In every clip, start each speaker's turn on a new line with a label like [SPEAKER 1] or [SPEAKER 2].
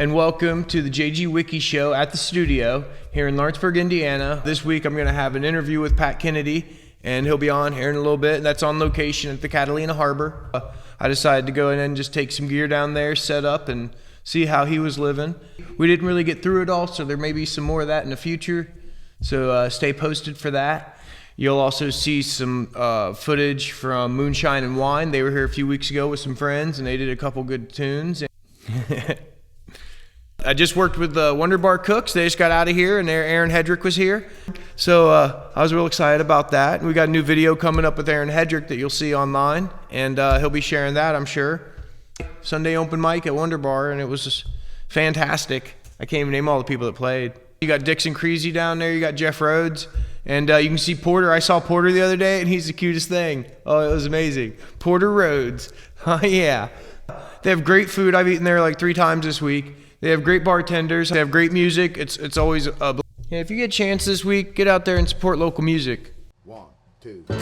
[SPEAKER 1] and welcome to the jgwicki show at the studio here in Lawrenceburg, Indiana. This week I'm going to have an interview with Pat Kennedy, and he'll be on here in a little bit. That's on location at the Catalina Harbor. I decided to go in and just take some gear down there, set up, and see how he was living. We didn't really get through it all, so there may be some more of that in the future. So stay posted for that. You'll also see some footage from Moonshine and Wine. They were here a few weeks ago with some friends, and they did a couple good tunes. I just worked with the Wonder Bar Cooks. They just got out of here, and Aaron Hedrick was here. So I was real excited about that. And we got a new video coming up with Aaron Hedrick that you'll see online, and he'll be sharing that, I'm sure. Sunday open mic at Wonder Bar, and it was just fantastic. I can't even name all the people that played. You got Dixon Creasy down there. You got Jeff Rhodes. And you can see Porter. I saw Porter the other day, and he's the cutest thing. Oh, it was amazing. Porter Rhodes. Oh, yeah. They have great food. I've eaten there like 3 times this week. They have great bartenders. They have great music. It's always a... Yeah, if you get a chance this week, get out there and support local music.
[SPEAKER 2] 1, 2. Well,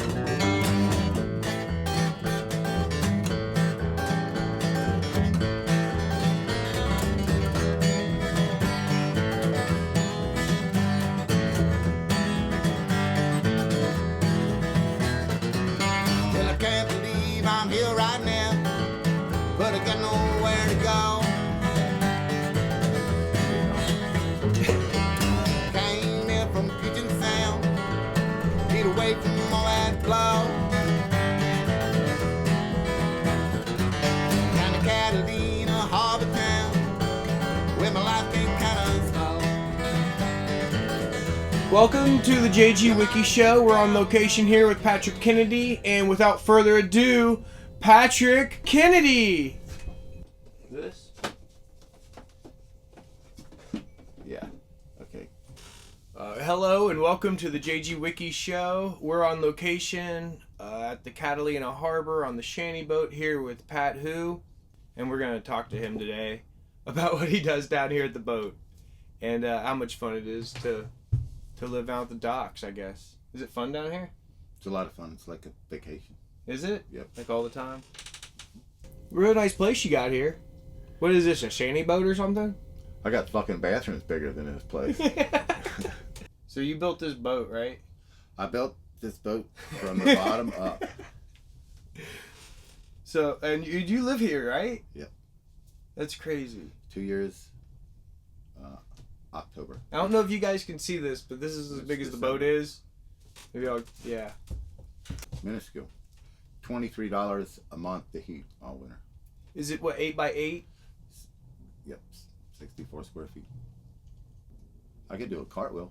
[SPEAKER 2] I can't believe I'm here right now, but I got nowhere to go. Came here from Puget Sound, get away from all that blow. Down to Catalina Harbor Town, where my life came kinda slow.
[SPEAKER 1] Welcome to the jgwicki show. We're on location here with Patrick Kennedy, and without further ado, Patrick Kennedy. This? Yeah. Okay. Hello and welcome to the jgwicki show. We're on location at the Catalina Harbor on the shanty boat here with Pat Who, and we're going to talk to him today about what he does down here at the boat and how much fun it is to live out the docks, I guess. Is it fun down here?
[SPEAKER 2] It's a lot of fun. It's like a vacation.
[SPEAKER 1] Is it?
[SPEAKER 2] Yep.
[SPEAKER 1] Like all the time? Real nice place you got here. What is this, a shanty boat or something?
[SPEAKER 2] I got fucking bathrooms bigger than this place.
[SPEAKER 1] So you built this boat, right?
[SPEAKER 2] I built this boat from the bottom up.
[SPEAKER 1] So, and you live here, right?
[SPEAKER 2] Yep.
[SPEAKER 1] That's crazy.
[SPEAKER 2] 2 years, October.
[SPEAKER 1] I don't know if you guys can see this, but this is as big as the boat is. Maybe I'll, yeah.
[SPEAKER 2] Minuscule. $23 a month to heat all winter.
[SPEAKER 1] Is it, what, 8 by 8?
[SPEAKER 2] Yep, 64 square feet. I could do a cartwheel.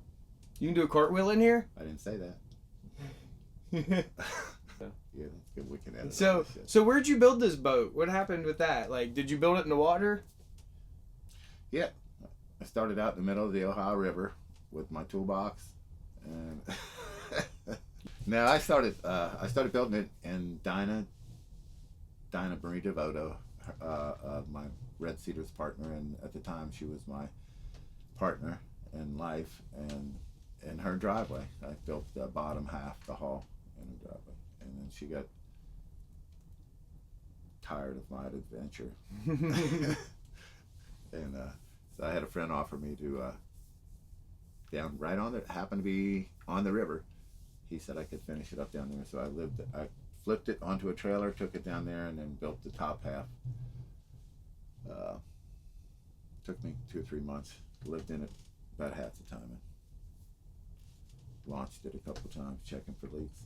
[SPEAKER 1] You can do a cartwheel in here?
[SPEAKER 2] I didn't say that. Yeah, that's good. We can edit.
[SPEAKER 1] So where'd you build this boat? What happened with that? Like, did you build it in the water?
[SPEAKER 2] Yeah, I started out in the middle of the Ohio River with my toolbox, and now I started building it in Dinah Marie DeVoto, my Red Cedars partner, and at the time she was my partner in life, and in her driveway I built the bottom half, the hull, in her driveway, and then she got tired of my adventure. And so I had a friend offer me to down right on there, happened to be on the river. He said I could finish it up down there, so I flipped it onto a trailer, took it down there, and then built the top half. Took me 2 or 3 months. Lived in it about half the time, and launched it a couple of times, checking for leaks.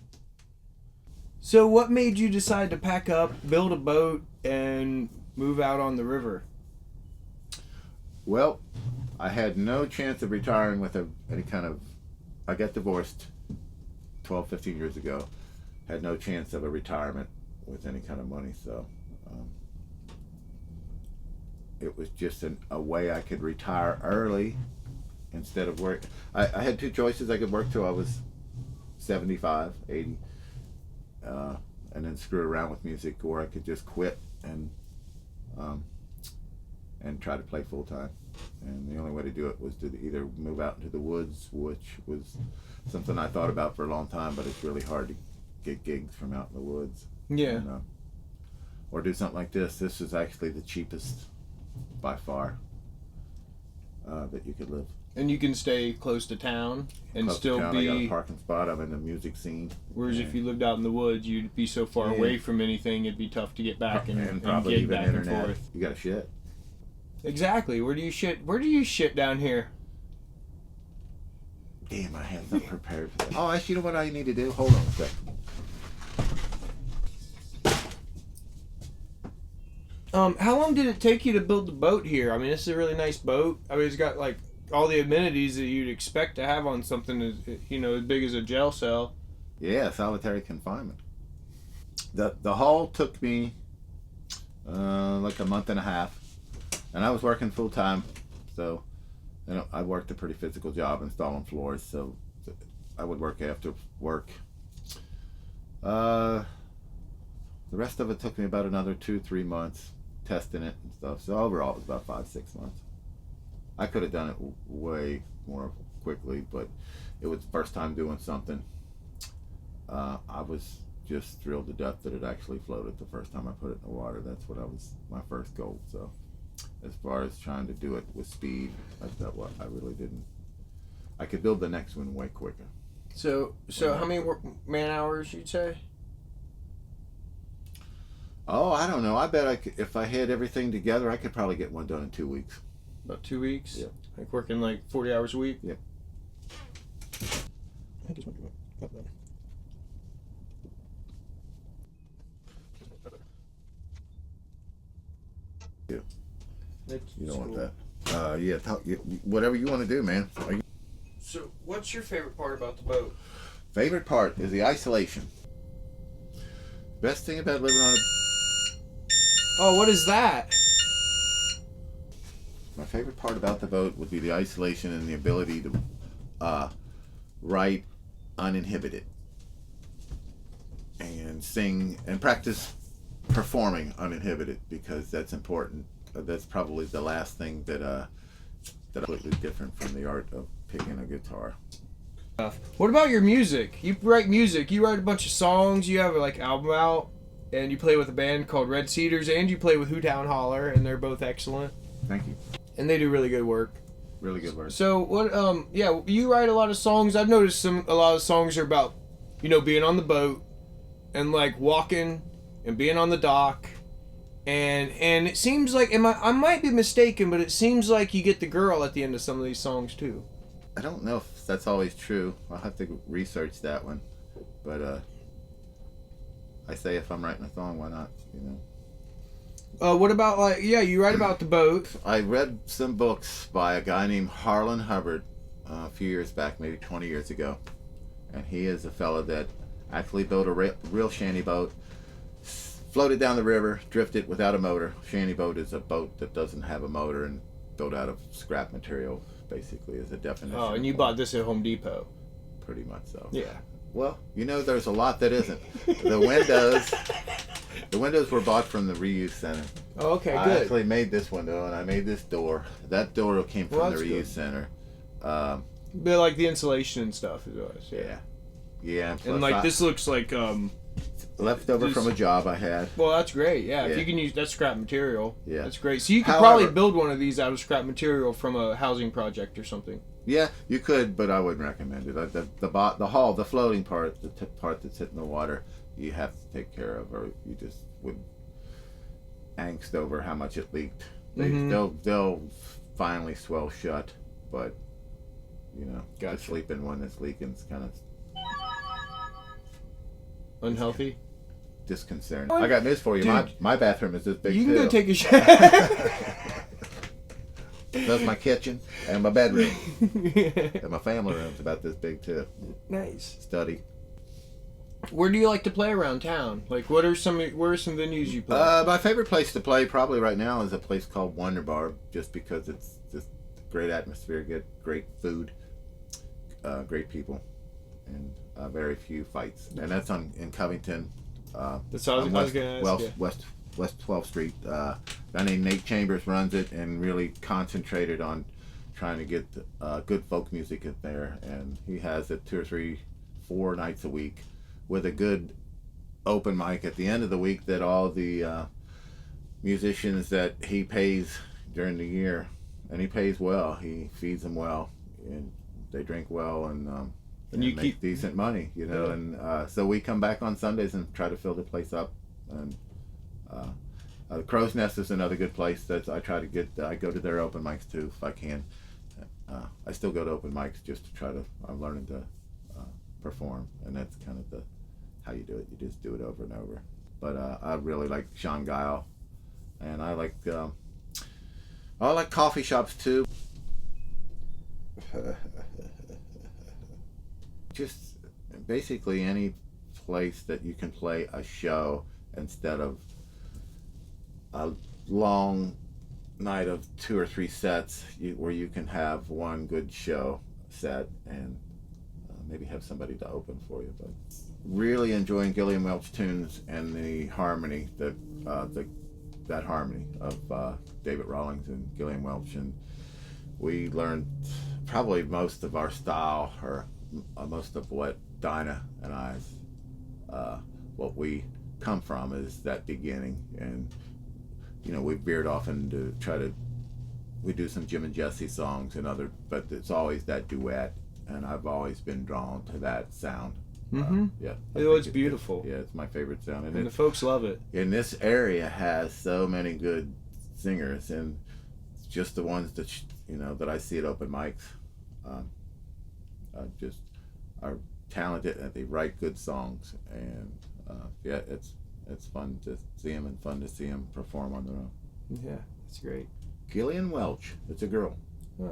[SPEAKER 1] So what made you decide to pack up, build a boat, and move out on the river?
[SPEAKER 2] Well, I had no chance of retiring with any kind of... I got divorced 12, 15 years ago. Had no chance of a retirement with any kind of money, so it was just a way I could retire early instead of work. I had 2 choices. I could work till I was 75, 80, and then screw around with music, or I could just quit and try to play full time. And the only way to do it was to either move out into the woods, which was something I thought about for a long time, but it's really hard to get gigs from out in the woods.
[SPEAKER 1] Yeah.
[SPEAKER 2] And, or do something like this. This is actually the cheapest by far. that you could live.
[SPEAKER 1] And you can stay close to town and
[SPEAKER 2] Close to
[SPEAKER 1] still
[SPEAKER 2] town. I got a
[SPEAKER 1] be.
[SPEAKER 2] parking spot. I'm in the music scene.
[SPEAKER 1] Whereas if you lived out in the woods, you'd be so far away from anything, it'd be tough to get back and
[SPEAKER 2] probably
[SPEAKER 1] get
[SPEAKER 2] even
[SPEAKER 1] back
[SPEAKER 2] internet.
[SPEAKER 1] and forth.
[SPEAKER 2] You got a shit.
[SPEAKER 1] Exactly. Where do you shit? Where do you shit down here?
[SPEAKER 2] Damn, I had something prepared for that. Oh, actually, you know what I need to do? Hold on a sec.
[SPEAKER 1] How long did it take you to build the boat here? I mean, this is a really nice boat. I mean, it's got like all the amenities that you'd expect to have on something as as big as a jail cell.
[SPEAKER 2] Yeah, solitary confinement. The haul took me like a month and a half, and I was working full time, so I worked a pretty physical job installing floors. So I would work after work. The rest of it took me about another 2-3 months testing it and stuff. So overall, it was about 5-6 months. I could have done it way more quickly, but it was the first time doing something. I was just thrilled to death that it actually floated the first time I put it in the water. That's what my first goal. So as far as trying to do it with speed, I really didn't. I could build the next one way quicker.
[SPEAKER 1] So how many man hours you'd say?
[SPEAKER 2] Oh, I don't know. I bet I could, if I had everything together, I could probably get one done in 2 weeks.
[SPEAKER 1] About 2 weeks?
[SPEAKER 2] Yeah.
[SPEAKER 1] Like working like 40 hours a week?
[SPEAKER 2] Yep. Yeah. You don't want that. Yeah, whatever you want to do, man.
[SPEAKER 1] So what's your favorite part about the boat?
[SPEAKER 2] Favorite part is the isolation. Best thing about living on a...
[SPEAKER 1] Oh, what is that?
[SPEAKER 2] My favorite part about the boat would be the isolation and the ability to write uninhibited and sing and practice performing uninhibited, because that's important. That's probably the last thing that's completely different from the art of picking a guitar.
[SPEAKER 1] What about your music? You write music. You write a bunch of songs. You have like album out, and you play with a band called Red Cedars, and you play with Who Town Holler, and they're both excellent.
[SPEAKER 2] Thank you.
[SPEAKER 1] And they do really good work.
[SPEAKER 2] Really good work.
[SPEAKER 1] So what? Yeah, you write a lot of songs. I've noticed a lot of songs are about, being on the boat, and like walking, and being on the dock, and it seems like I might be mistaken, but it seems like you get the girl at the end of some of these songs too.
[SPEAKER 2] I don't know if that's always true. I'll have to research that one. But I say if I'm writing a song, why not?
[SPEAKER 1] What about you write about the boat?
[SPEAKER 2] I read some books by a guy named Harlan Hubbard a few years back, maybe 20 years ago, and he is a fellow that actually built a real shanty boat, floated down the river, drifted without a motor. Shanty boat is a boat that doesn't have a motor and built out of scrap material, basically, as a definition.
[SPEAKER 1] Oh, and you bought this at Home Depot?
[SPEAKER 2] Pretty much so.
[SPEAKER 1] Yeah.
[SPEAKER 2] Well, there's a lot that isn't. The windows were bought from the reuse center.
[SPEAKER 1] Oh, okay, good.
[SPEAKER 2] I actually made this window, and I made this door. That door came from the reuse center.
[SPEAKER 1] But like the insulation and stuff is always,
[SPEAKER 2] yeah. Yeah.
[SPEAKER 1] And like this looks like
[SPEAKER 2] leftover from a job I had.
[SPEAKER 1] Well, that's great. Yeah, if you can use that scrap material,
[SPEAKER 2] yeah,
[SPEAKER 1] that's great. So you could probably build one of these out of scrap material from a housing project or something.
[SPEAKER 2] Yeah, you could, but I wouldn't recommend it. The hull, the floating part, the part that's hitting the water, you have to take care of, or you just would angst over how much it leaked. They'll finally swell shut, but
[SPEAKER 1] gotcha.
[SPEAKER 2] To sleep in one that's leaking is kind of
[SPEAKER 1] unhealthy,
[SPEAKER 2] disconcerting. I got news for you.
[SPEAKER 1] Dude,
[SPEAKER 2] my bathroom is this big.
[SPEAKER 1] You can go take a shower.
[SPEAKER 2] That's my kitchen and my bedroom. And my family room's about this big too.
[SPEAKER 1] Nice.
[SPEAKER 2] Study.
[SPEAKER 1] Where do you like to play around town? Like, where are some venues you play?
[SPEAKER 2] My favorite place to play probably right now is a place called Wonder Bar, just because it's just great atmosphere, great food, great people, and very few fights. And that's in Covington.
[SPEAKER 1] That's what I was going to ask.
[SPEAKER 2] West 12th Street. A guy named Nate Chambers runs it, and really concentrated on trying to get good folk music in there. And he has it 2 or 3, 4 nights a week, with a good open mic at the end of the week that all the musicians that he pays during the year and he pays well. He feeds them well, and they drink well, and
[SPEAKER 1] you
[SPEAKER 2] make decent money, you know.
[SPEAKER 1] Yeah.
[SPEAKER 2] And so we come back on Sundays and try to fill the place up. And Crow's Nest is another good place that I try to get. I go to their open mics too if I can. I still go to open mics just to try to. I'm learning to perform, and that's kind of how you do it. You just do it over and over. But I really like Sean Guile, and I like coffee shops too. Just basically any place that you can play a show instead of a long night of 2 or 3 sets, where you can have one good show set and maybe have somebody to open for you. But really enjoying Gillian Welch tunes and the harmony, that harmony of David Rawlings and Gillian Welch. And we learned probably most of our style, or most of what Dinah and I's, what we come from is that beginning. And you know, we veered off into we do some Jim and Jesse songs and but it's always that duet, and I've always been drawn to that sound. Yeah,
[SPEAKER 1] it's beautiful.
[SPEAKER 2] Yeah, it's my favorite sound,
[SPEAKER 1] and the folks love it.
[SPEAKER 2] And this area has so many good singers, and just the ones that that I see at open mics, just are talented and they write good songs. And yeah, it's fun to see them and fun to see them perform on their own.
[SPEAKER 1] Yeah, that's great.
[SPEAKER 2] Gillian Welch, it's a girl.
[SPEAKER 1] Huh.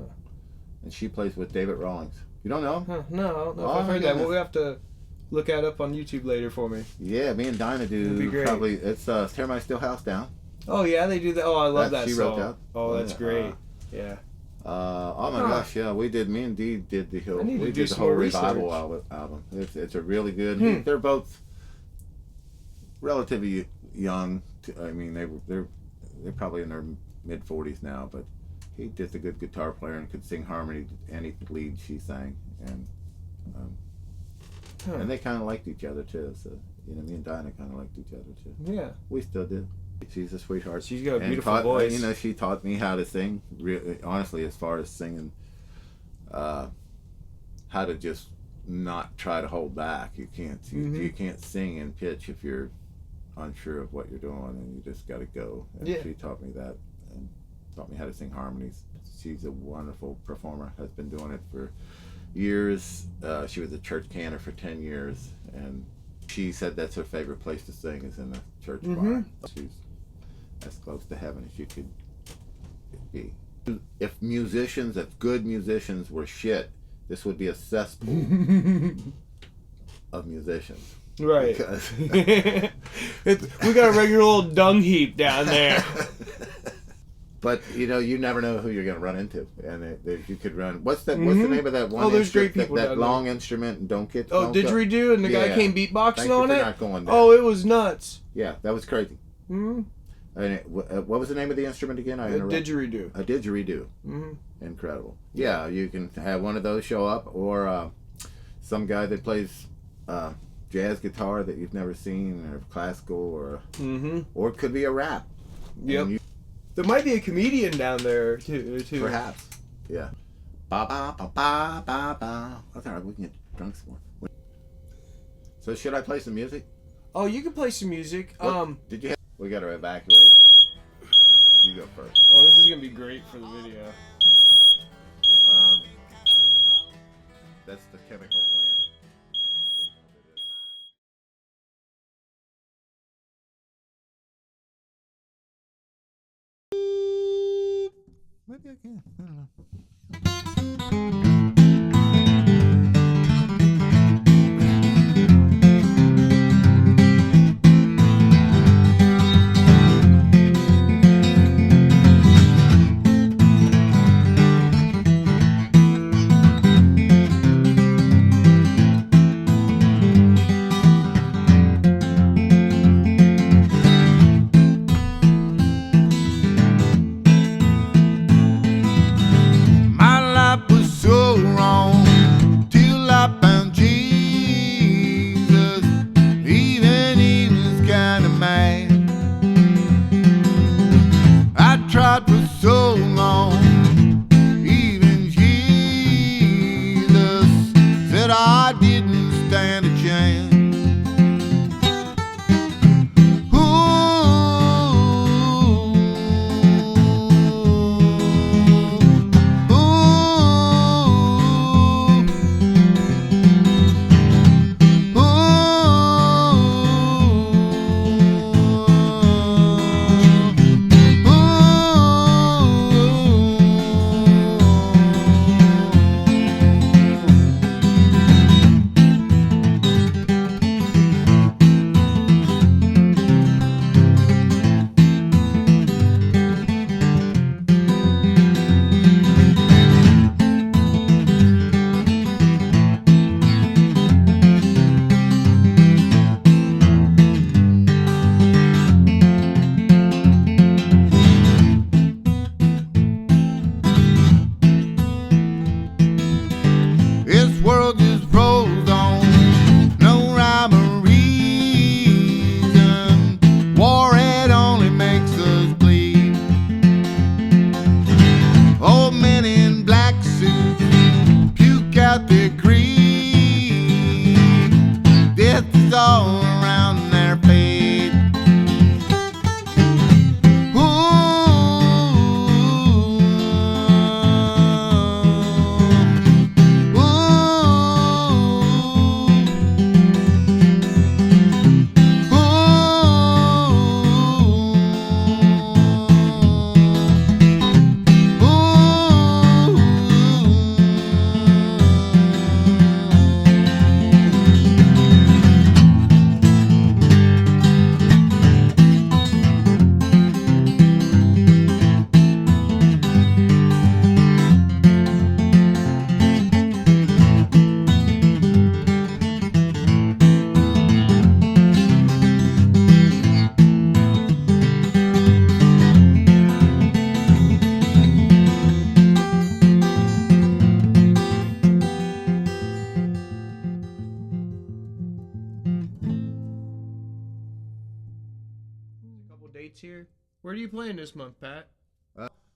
[SPEAKER 2] And she plays with David Rawlings. You don't know?
[SPEAKER 1] Huh, no, I don't know if I've heard that. Well, we have to look that up on YouTube later for me.
[SPEAKER 2] Yeah, me and Dinah do.
[SPEAKER 1] That'd be great.
[SPEAKER 2] Probably, it's Tear My Stillhouse Down.
[SPEAKER 1] Oh yeah, they do that. Oh, I love that
[SPEAKER 2] she
[SPEAKER 1] song.
[SPEAKER 2] wrote that.
[SPEAKER 1] Oh, that's great. Yeah.
[SPEAKER 2] Oh my gosh, yeah, me and Dee did the whole, revival album. It's a really good. They're both relatively young. I mean, they're probably in their mid 40s now, but he just a good guitar player and could sing harmony to any lead she sang, and they kind of liked each other too. So me and Dinah kind of liked each other too.
[SPEAKER 1] Yeah,
[SPEAKER 2] we still do. She's a sweetheart.
[SPEAKER 1] She's got a beautiful voice.
[SPEAKER 2] She taught me how to sing. Really, honestly, as far as singing, how to just not try to hold back. You can't. You can't sing in pitch if you're unsure of what you're doing, and you just got to go. And she taught me that, and taught me how to sing harmonies. She's a wonderful performer. Has been doing it for years. She was a church cantor for 10 years, and she said that's her favorite place to sing is in the church bar. She's as close to heaven as you could be. If good musicians were shit, this would be a cesspool of musicians.
[SPEAKER 1] Right. We got a regular old dung heap down there.
[SPEAKER 2] But you never know who you're going to run into, and you could run. What's the name of that one?
[SPEAKER 1] Oh, there's great people.
[SPEAKER 2] That long instrument, and don't get.
[SPEAKER 1] Oh, didgeridoo, and the guy came beatboxing on it.
[SPEAKER 2] Not going there.
[SPEAKER 1] Oh, it was nuts.
[SPEAKER 2] Yeah, that was crazy. And what was the name of the instrument again?
[SPEAKER 1] A didgeridoo.
[SPEAKER 2] A didgeridoo. Incredible. Yeah, you can have one of those show up, or some guy that plays jazz guitar that you've never seen, or classical, or it could be a rap.
[SPEAKER 1] Yep. There might be a comedian down there too.
[SPEAKER 2] Perhaps. Yeah. Ba ba ba ba ba ba. That's all right. We can get drunk some more. So should I play some music?
[SPEAKER 1] Oh, you can play some music.
[SPEAKER 2] Did you? We got to evacuate. You go first.
[SPEAKER 1] Oh, this is gonna be great for the video.
[SPEAKER 2] That's the chemical plant. Maybe I can. I don't know. So all around their plate.
[SPEAKER 1] Dates here. Where are you playing this month, Pat?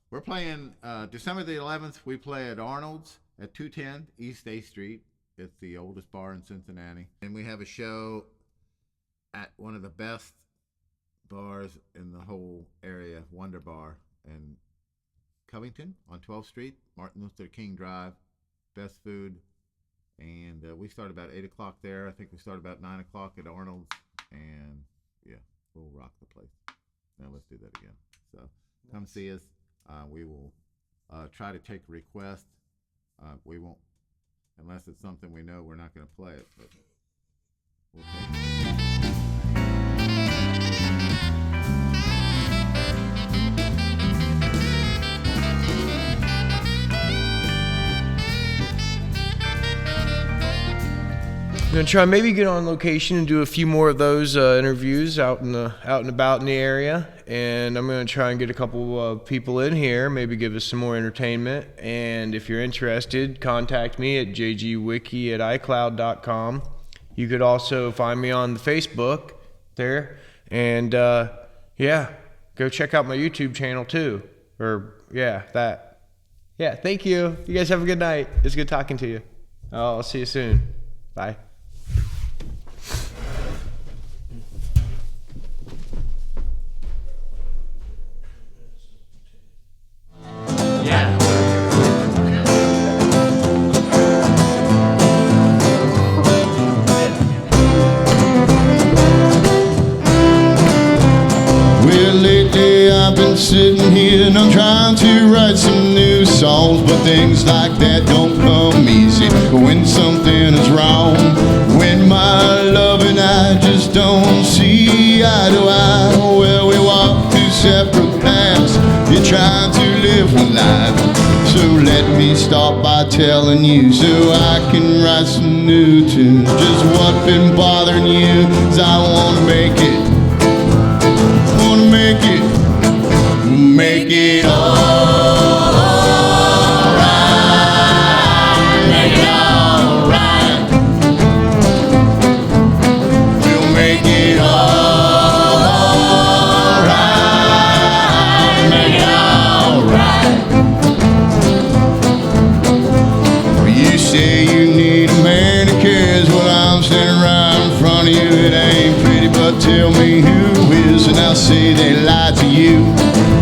[SPEAKER 2] We're playing December the 11th. We play at Arnold's at 210 East 8th Street. It's the oldest bar in Cincinnati. And we have a show at one of the best bars in the whole area, Wonder Bar in Covington on 12th Street, Martin Luther King Drive. Best food. And we start about 8 o'clock there. I think we start about 9 o'clock at Arnold's. And yeah, we'll rock the place. Now let's do that again. So come see us. We will try to take requests. We won't, unless it's something we know, we're not going to play it. But we'll take it.
[SPEAKER 1] I'm gonna try maybe get on location and do a few more of those interviews out and about in the area, and I'm gonna try and get a couple people in here, maybe give us some more entertainment. And if you're interested, contact me at jgwicki@icloud.com. You could also find me on the Facebook there, and yeah, go check out my YouTube channel too. Or yeah, that. Yeah, thank you. You guys have a good night. It's good talking to you. I'll see you soon. Bye.
[SPEAKER 3] I've been sitting here and I'm trying to write some new songs, but things like that don't come easy when something is wrong. When my love and I just don't see eye to eye, well, we walk two separate paths. You're trying to live one life, so let me start by telling you so I can write some new tunes. Just what's been bothering you is I wanna make it, make it alright, make it alright. We'll make it alright, make it alright. You say you need a man who cares. Well, I'm standing right in front of you. It ain't pretty, but tell me who is, and I'll say they lied to you.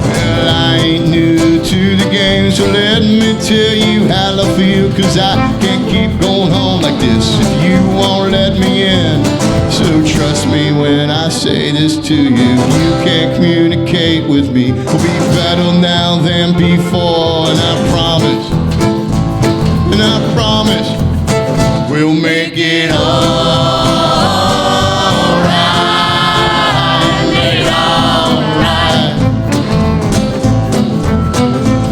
[SPEAKER 3] Well, I ain't new to the game, so let me tell you how I feel, 'cause I can't keep going on like this if you won't let me in. So trust me when I say this to you. You can't communicate with me. We'll be better now than before, and I promise, we'll make it alright, make it alright.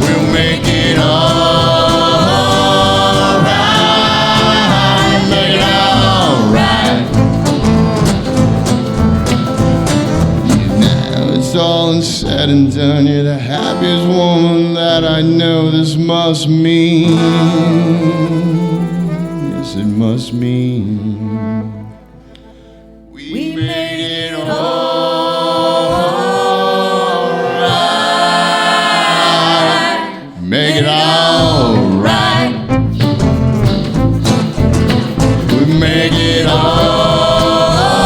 [SPEAKER 3] We'll make it alright, make it alright. Now it's all said and done. You're the happiest woman that I know. This must mean, yes, it must mean we made it alright. Make it alright. We make it alright.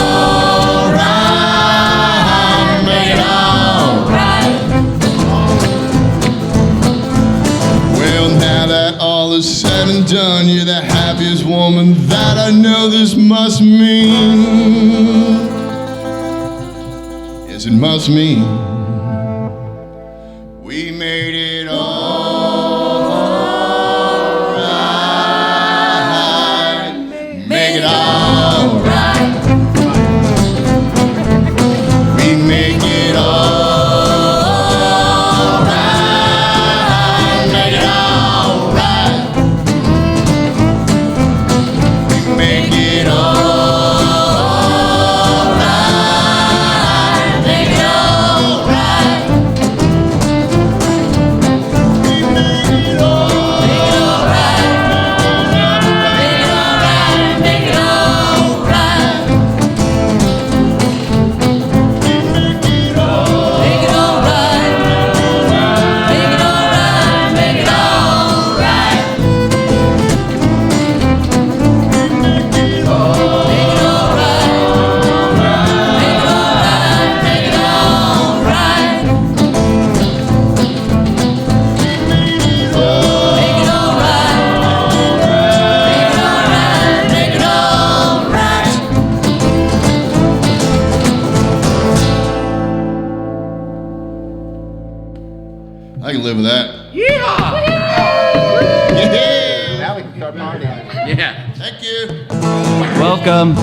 [SPEAKER 3] it must mean we made it all right. Make it all right. We make it all right. Make it all right. We make it all. I can live with that.
[SPEAKER 1] Yeehaw!
[SPEAKER 3] Yeah!
[SPEAKER 2] Now we can start partying.
[SPEAKER 1] Yeah.
[SPEAKER 3] Thank you.
[SPEAKER 4] Welcome.